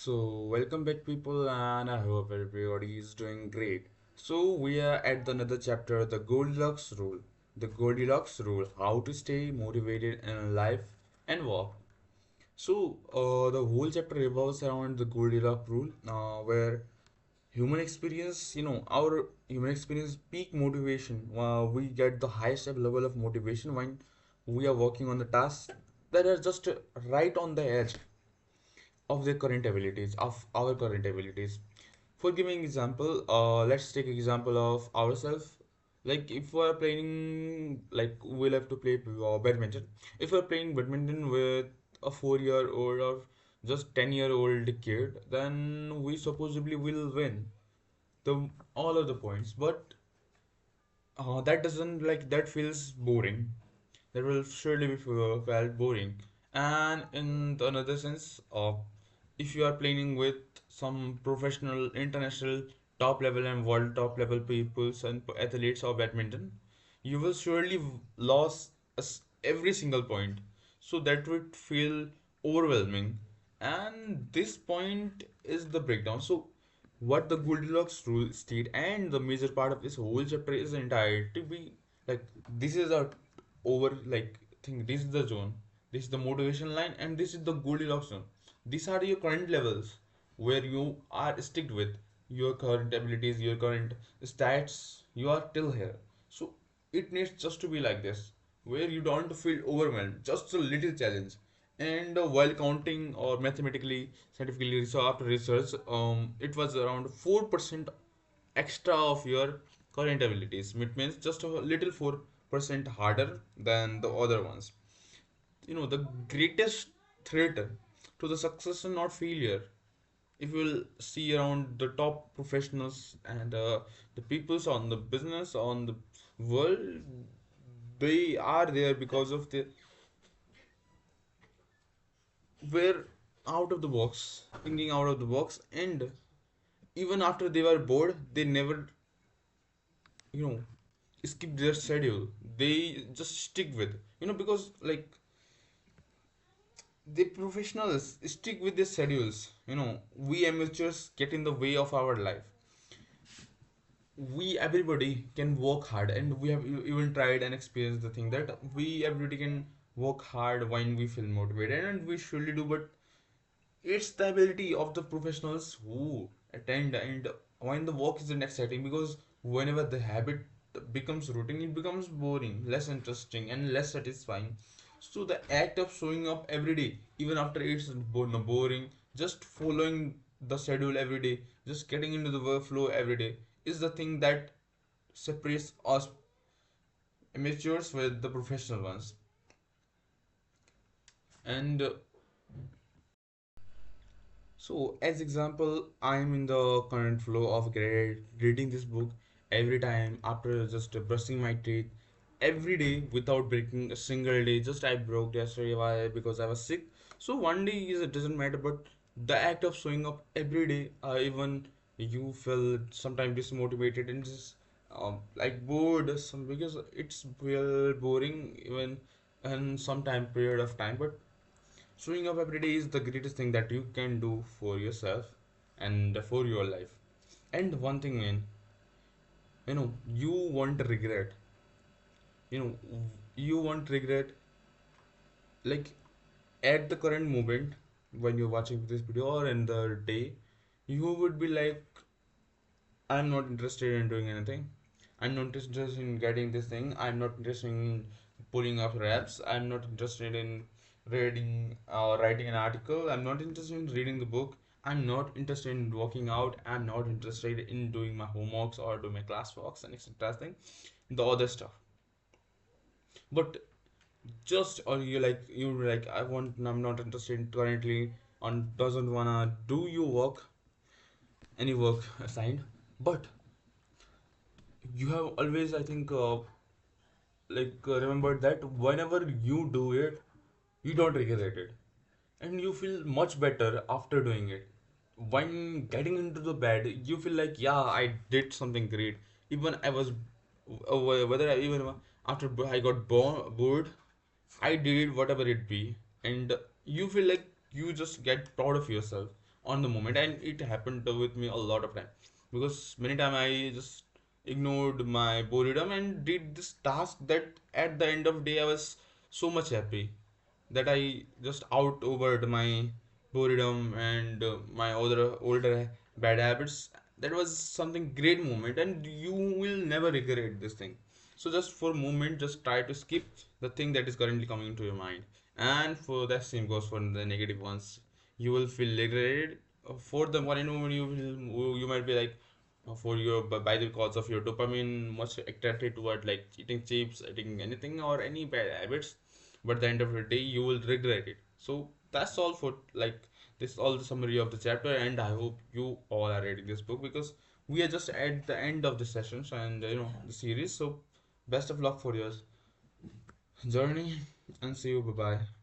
Welcome back, people, and I hope everybody is doing great. We are at another chapter, the Goldilocks rule. The Goldilocks rule, how to stay motivated in life and work. The whole chapter revolves around the Goldilocks rule, where human experience, our human experience peak motivation. We get the highest level of motivation when we are working on the tasks that are just right on the edge of their current abilities, of our current abilities. For giving example, let's take example of ourselves. Like if we're playing, like we'll have to play badminton. If we're playing badminton with a 4 year old or just 10-year old kid, then we supposedly will win the all of the points. But that doesn't, like, that feels boring. That will surely be felt boring. And in the another sense, if you are playing with some professional, international, top level and world top level peoples and athletes of badminton, you will surely lose every single point. So that would feel overwhelming. And this point is the breakdown. So what the Goldilocks rule state, and the major part of this whole chapter is entire to be like, this is a over, like, think this is the zone, this is the motivation line, and this is the Goldilocks zone. These are your current levels where you are stick with your current abilities, your current stats. You are till here. So it needs just to be like this, where you don't feel overwhelmed, just a little challenge. And while counting or mathematically, scientifically, so after research, it was around 4% extra of your current abilities. It means just a little 4% harder than the other ones. The greatest threat to the success and not failure. If you will see around the top professionals and the peoples on the business on the world, they are there because of the were out of the box, thinking out of the box, and even after they were bored, they never, you know, skip their schedule. They just stick with, because, like, the professionals stick with their schedules. We amateurs get in the way of our life. We everybody can work hard, and we have even tried and experienced the thing that we everybody can work hard when we feel motivated, and we surely do. But it's the ability of the professionals who attend, and when the work isn't exciting, because whenever the habit becomes routine, it becomes boring, less interesting, and less satisfying. So the act of showing up every day, even after it's boring, just following the schedule every day, just getting into the workflow every day, is the thing that separates us amateurs with the professional ones. And so, as example, I am in the current flow of reading this book every time after just brushing my teeth every day without breaking a single day. Just I broke yesterday, why? Because I was sick. So one day is, it doesn't matter, but the act of showing up every day, even you feel sometimes dismotivated and just like bored, some because it's real boring even in some time period of time, but showing up every day is the greatest thing that you can do for yourself and for your life. And one thing, man, you won't regret. You know, you won't regret, like, at the current moment when you're watching this video or in the day, you would be like, I'm not interested in doing anything. I'm not interested in getting this thing. I'm not interested in pulling up raps. I'm not interested in reading or writing an article. I'm not interested in reading the book. I'm not interested in working out. I'm not interested in doing my homeworks or doing my classworks and etc. thing, the other stuff. But just, or you like, I'm not interested currently on doesn't wanna do you work any work assigned, but you have always, I think, remember that whenever you do it, you don't regret it, and you feel much better after doing it. When getting into the bed, you feel like, yeah, I did something great. Even I was whether I even after I got bored, I did whatever it be, and you feel like you just get proud of yourself on the moment, and it happened with me a lot of time, because many time I just ignored my boredom and did this task that at the end of day I was so much happy that I just out overed my boredom and my other older bad habits. That was something great moment, and you will never regret this thing. So just for a moment, just try to skip the thing that is currently coming into your mind. And for that same goes for the negative ones. You will feel liberated. For the one moment, you might be like, for your by the cause of your dopamine, much attracted toward like eating chips, eating anything or any bad habits, but at the end of the day you will regret it. So that's all for like this is all the summary of the chapter, and I hope you all are reading this book, because we are just at the end of the sessions and the series. So best of luck for your journey, and see you. Bye bye.